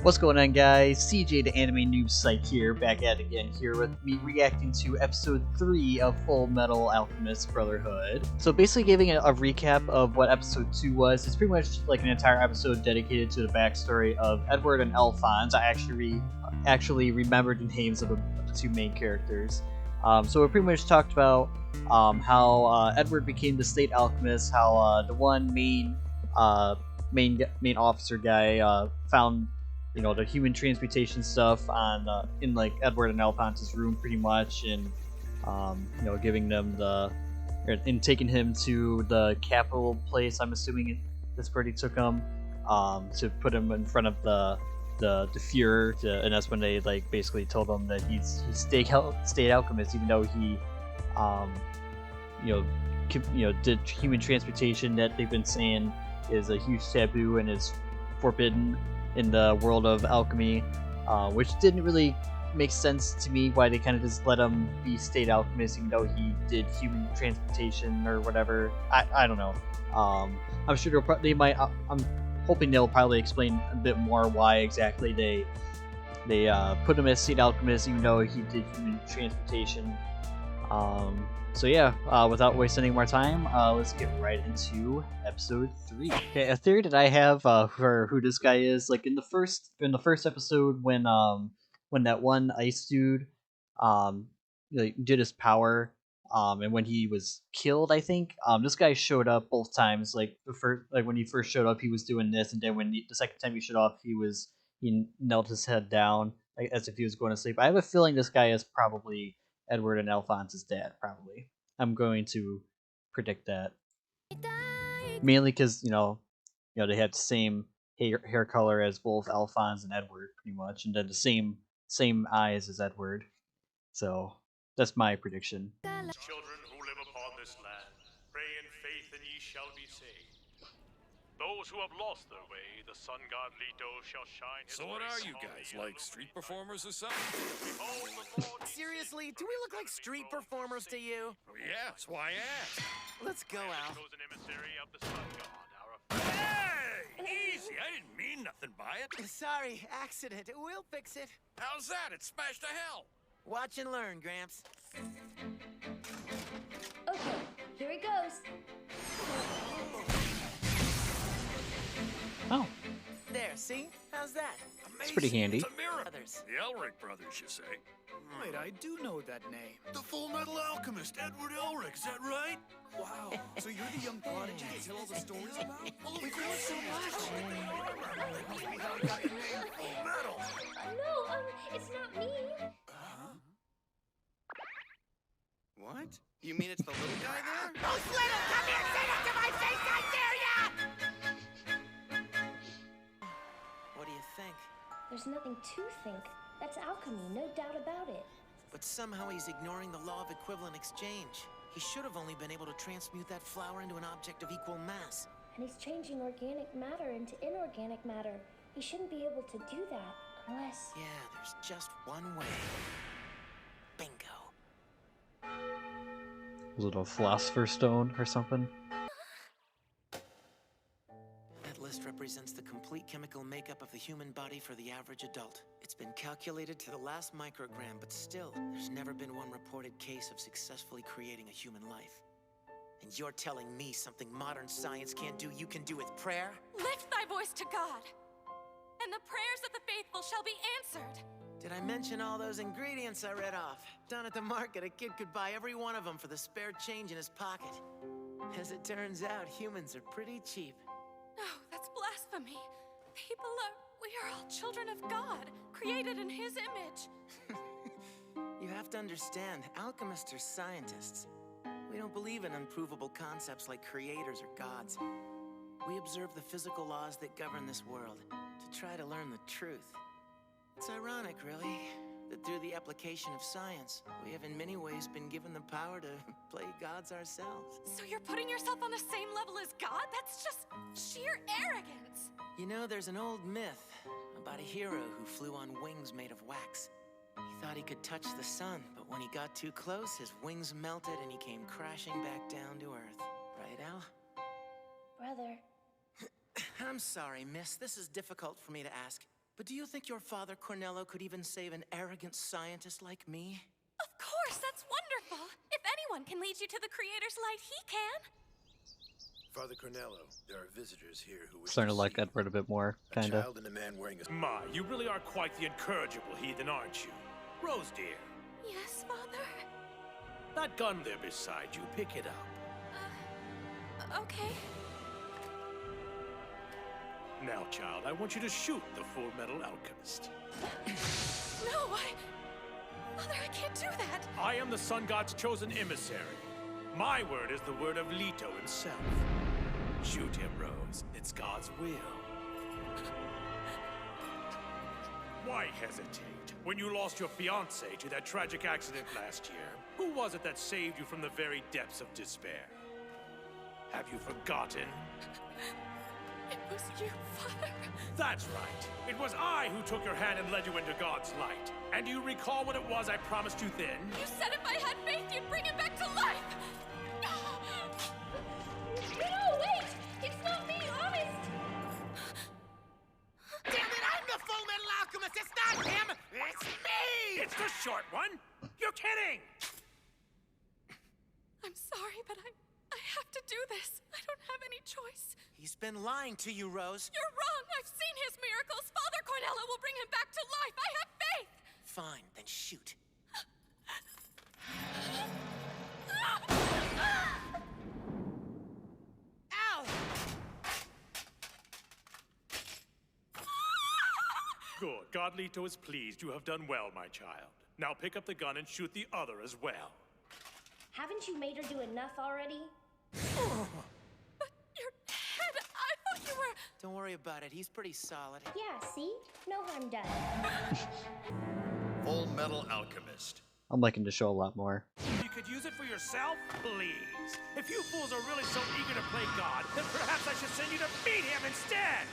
What's going on, guys? CJ the Anime Noob Psych here, back at it again here with me reacting to episode 3 of Fullmetal Alchemist Brotherhood. So basically giving a recap of what episode 2 was. It's pretty much like an entire episode dedicated to the backstory of Edward and Alphonse. I actually remembered the names of the two main characters. So we pretty much talked about how Edward became the state alchemist, how the one main officer guy found the human transmutation stuff on in like Edward and Alphonse's room pretty much, and giving them and taking him to the capital place. I'm assuming this where he took him to put him in front of the Fuhrer, and that's when they like basically told him that he's state alchemist, even though he did human transmutation that they've been saying is a huge taboo and is forbidden in the world of alchemy, which didn't really make sense to me why they kind of just let him be state alchemist even though he did human transmutation or whatever. I don't know. I'm sure I'm hoping they'll probably explain a bit more why exactly they put him as state alchemist even though he did human transmutation. So yeah, without wasting any more time, let's get right into episode 3. Okay, a theory that I have for who this guy is, like in the first episode when that one ice dude did his power, and when he was killed, I think this guy showed up both times. Like when he first showed up, he was doing this, and then when the second time he showed up, he knelt his head down like, as if he was going to sleep. I have a feeling this guy is probably Edward and Alphonse's dad, probably. I'm going to predict that. Mainly because, they had the same hair color as both Alphonse and Edward, pretty much, and then the same eyes as Edward. So, that's my prediction. Children who live upon this land, pray in faith and ye shall be saved. Those who have lost their way, the sun god Leto shall shine his So what are you guys, like street performers or something? Seriously, do we look like street performers to you? Well, yeah, that's why I asked. Let's go, Al. Chosen emissary of the sun god, Hey! Easy, I didn't mean nothing by it. Sorry, accident. We'll fix it. How's that? It smashed to hell. Watch and learn, Gramps. Okay, here it goes. Oh. There, see? How's that? Amazing. It's pretty handy. It's a miracle. Brothers. The Elric brothers, you say? Wait, I do know that name. The Fullmetal Alchemist, Edward Elric, is that right? Wow, so you're the young prodigy they tell all the stories about? Well, of course so much. That must be how you got your name, Fullmetal. No, it's not me. What? You mean it's the little guy there? Who's little? Come here and say that to my face, I dare ya! What do you think? There's nothing to think. That's alchemy, no doubt about it. But somehow he's ignoring the law of equivalent exchange. He should have only been able to transmute that flower into an object of equal mass. And he's changing organic matter into inorganic matter. He shouldn't be able to do that unless... Yeah, there's just one way. Bingo. Was it a philosopher's stone or something? That list represents the complete chemical makeup of the human body for the average adult. It's been calculated to the last microgram, but still, there's never been one reported case of successfully creating a human life. And you're telling me something modern science can't do, you can do with prayer? Lift thy voice to God, and the prayers of the faithful shall be answered. Did I mention all those ingredients I read off? Down at the market, a kid could buy every one of them for the spare change in his pocket. As it turns out, humans are pretty cheap. No, that's blasphemy. We are all children of God, created in his image. You have to understand, alchemists are scientists. We don't believe in unprovable concepts like creators or gods. We observe the physical laws that govern this world to try to learn the truth. It's ironic, really, that through the application of science, we have in many ways been given the power to play gods ourselves. So you're putting yourself on the same level as God? That's just sheer arrogance. You know, there's an old myth about a hero who flew on wings made of wax. He thought he could touch the sun, but when he got too close, his wings melted and he came crashing back down to Earth. Right, Al? Brother, I'm sorry, miss. This is difficult for me to ask. But do you think your father, Cornello, could even save an arrogant scientist like me? Of course, that's wonderful. If anyone can lead you to the Creator's light, he can. Father Cornello, there are visitors here who wish Starting to see like you. Edward a bit more, A kinda. child and a man wearing a... Ma, you really are quite the incorrigible heathen, aren't you? Rose, dear, Yes, Father? that gun there beside you, pick it up. Okay. Now, child, I want you to shoot the Fullmetal Alchemist. No, Father, I can't do that. I am the Sun God's chosen emissary. My word is the word of Leto himself. Shoot him, Rose. It's God's will. Why hesitate? When you lost your fiancé to that tragic accident last year, who was it that saved you from the very depths of despair? Have you forgotten? It was you, Father. That's right. It was I who took your hand and led you into God's light. And do you recall what it was I promised you then? You said if I had faith, you'd bring him back to life. No, wait! It's not me, honest! Damn it, I'm the Fullmetal Alchemist! It's not him! It's me! It's the short one! You're kidding! I'm sorry, but I have to do this. I don't have any choice. He's been lying to you, Rose. You're wrong. I've seen his miracles. Father Cornello will bring him back to life. I have faith. Fine, then shoot. Ow! Good. God Leto is pleased. You have done well, my child. Now pick up the gun and shoot the other as well. Haven't you made her do enough already? But your head, I thought you were... Don't worry about it. He's pretty solid. Yeah, see? No harm done. Fullmetal Alchemist. I'm liking the show a lot more. You could use it for yourself, please. If you fools are really so eager to play God, then perhaps I should send you to beat him instead.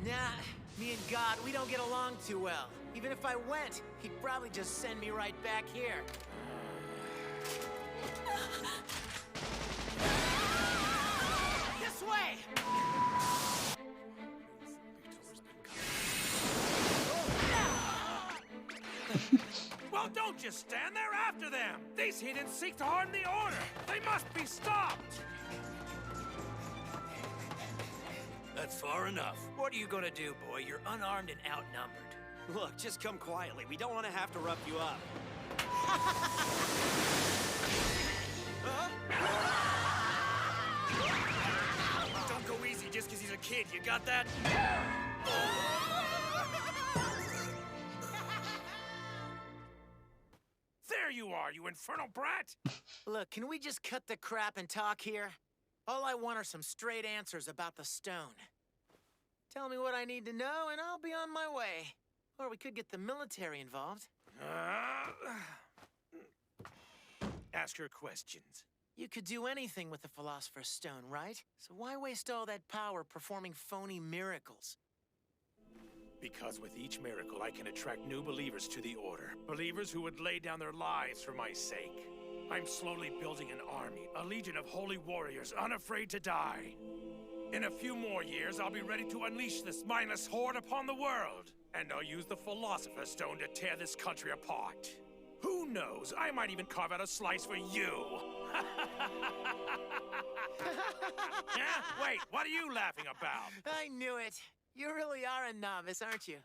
Nah, me and God, we don't get along too well. Even if I went, he'd probably just send me right back here. This way! Well, don't just stand there after them. These heathens seek to harm the Order. They must be stopped. That's far enough. What are you gonna do, boy? You're unarmed and outnumbered. Look, just come quietly. We don't want to have to rough you up. Don't go easy just because he's a kid. You got that? There you are, you infernal brat. Look, can we just cut the crap and talk here? All I want are some straight answers about the stone. Tell me what I need to know, and I'll be on my way. Or we could get the military involved. Ask your questions. You could do anything with the Philosopher's Stone, right? So why waste all that power performing phony miracles? Because with each miracle, I can attract new believers to the Order. Believers who would lay down their lives for my sake. I'm slowly building an army, a legion of holy warriors unafraid to die. In a few more years, I'll be ready to unleash this mindless horde upon the world. And I'll use the Philosopher's Stone to tear this country apart. Who knows? I might even carve out a slice for you. Yeah? Wait, what are you laughing about? I knew it. You really are a novice, aren't you?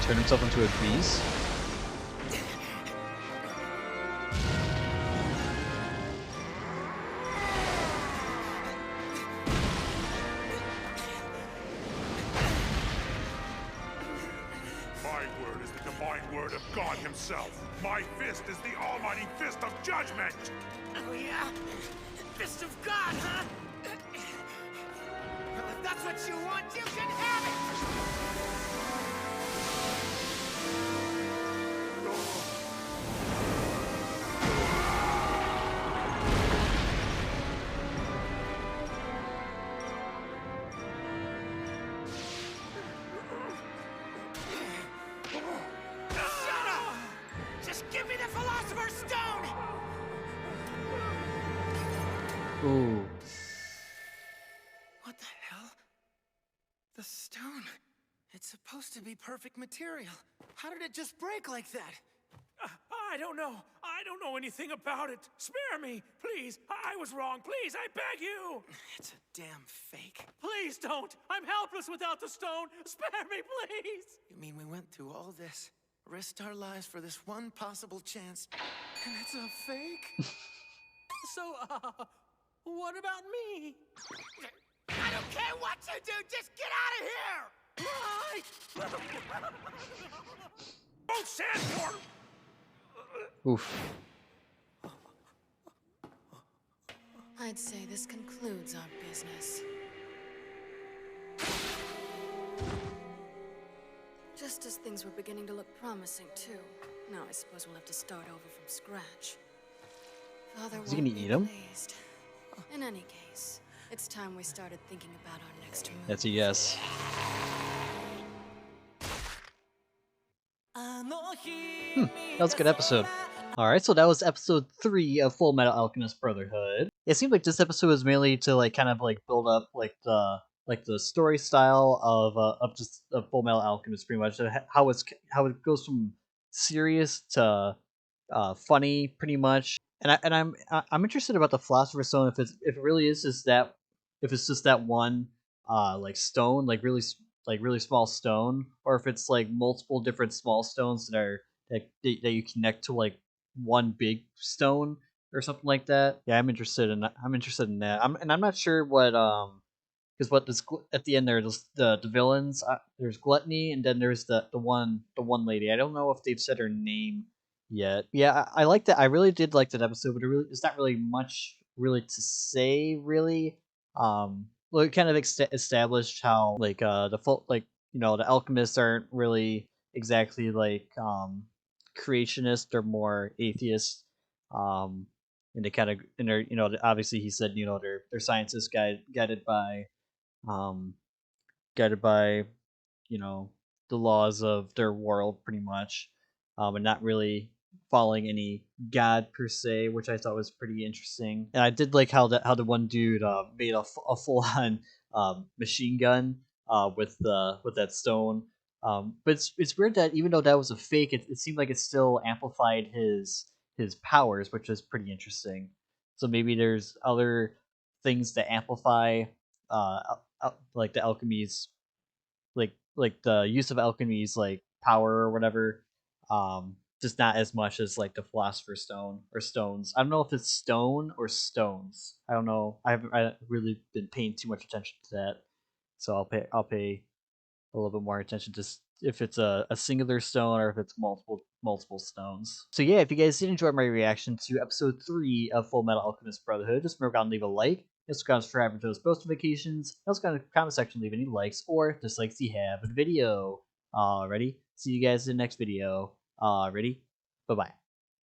Turn himself into a beast? My word is the divine word of God himself. My fist is the almighty fist of judgment. Oh, yeah? Fist of God, huh? Well, if that's what you want, you can have it! stone! Ooh. What the hell? The stone. It's supposed to be perfect material. How did it just break like that? I don't know. I don't know anything about it. Spare me, please. I was wrong. Please, I beg you. It's a damn fake. Please don't. I'm helpless without the stone. Spare me, please. You mean we went through all this, risked our lives for this one possible chance, and it's a fake? So, what about me? I don't care what you do, just get out of here! Right. Oh, Sandworm! Oof. I'd say this concludes our business. Just as things were beginning to look promising, too. Now I suppose we'll have to start over from scratch. Father Is he gonna eat him? pleased. In any case, it's time we started thinking about our next move. That's a yes. That was a good episode. Alright, so that was episode 3 of Fullmetal Alchemist Brotherhood. It seemed like this episode was mainly to like kind of like build up like the story style of just of Fullmetal Alchemist, pretty much how it goes from serious to funny, pretty much. And I'm interested about the Philosopher's Stone, if it really is just that, if it's just that one like stone, like really small stone, or if it's like multiple different small stones that you connect to like one big stone or something like that. Yeah, I'm interested in that. I'm not sure what because at the end there's the villains. There's Gluttony, and then there's the one lady. I don't know if they've said her name yet. Yeah, I like that. I really did like that episode, but there's not really much really to say really. Well, it kind of established how like the full like the alchemists aren't really exactly like creationists. They're more atheists. Um, and they kind of and they're obviously he said they're scientists um guided by the laws of their world pretty much, and not really following any god per se, which I thought was pretty interesting. And I did like how the one dude made a full on machine gun with that stone. But it's weird that even though that was a fake, it seemed like it still amplified his powers, which is pretty interesting. So maybe there's other things that amplify like the alchemy's like the use of alchemy's like power or whatever, just not as much as like the Philosopher's Stone or stones. I don't know if it's stone or stones. I don't know. I haven't really been paying too much attention to that, so I'll pay a little bit more attention to if it's a singular stone or if it's multiple stones. So yeah, if you guys did enjoy my reaction to episode 3 of Fullmetal Alchemist Brotherhood, just remember to leave a like, subscribe to those post notifications, also go in the comment section, leave any likes or dislikes you have in the video. Alrighty, see you guys in the next video. Alrighty, bye bye.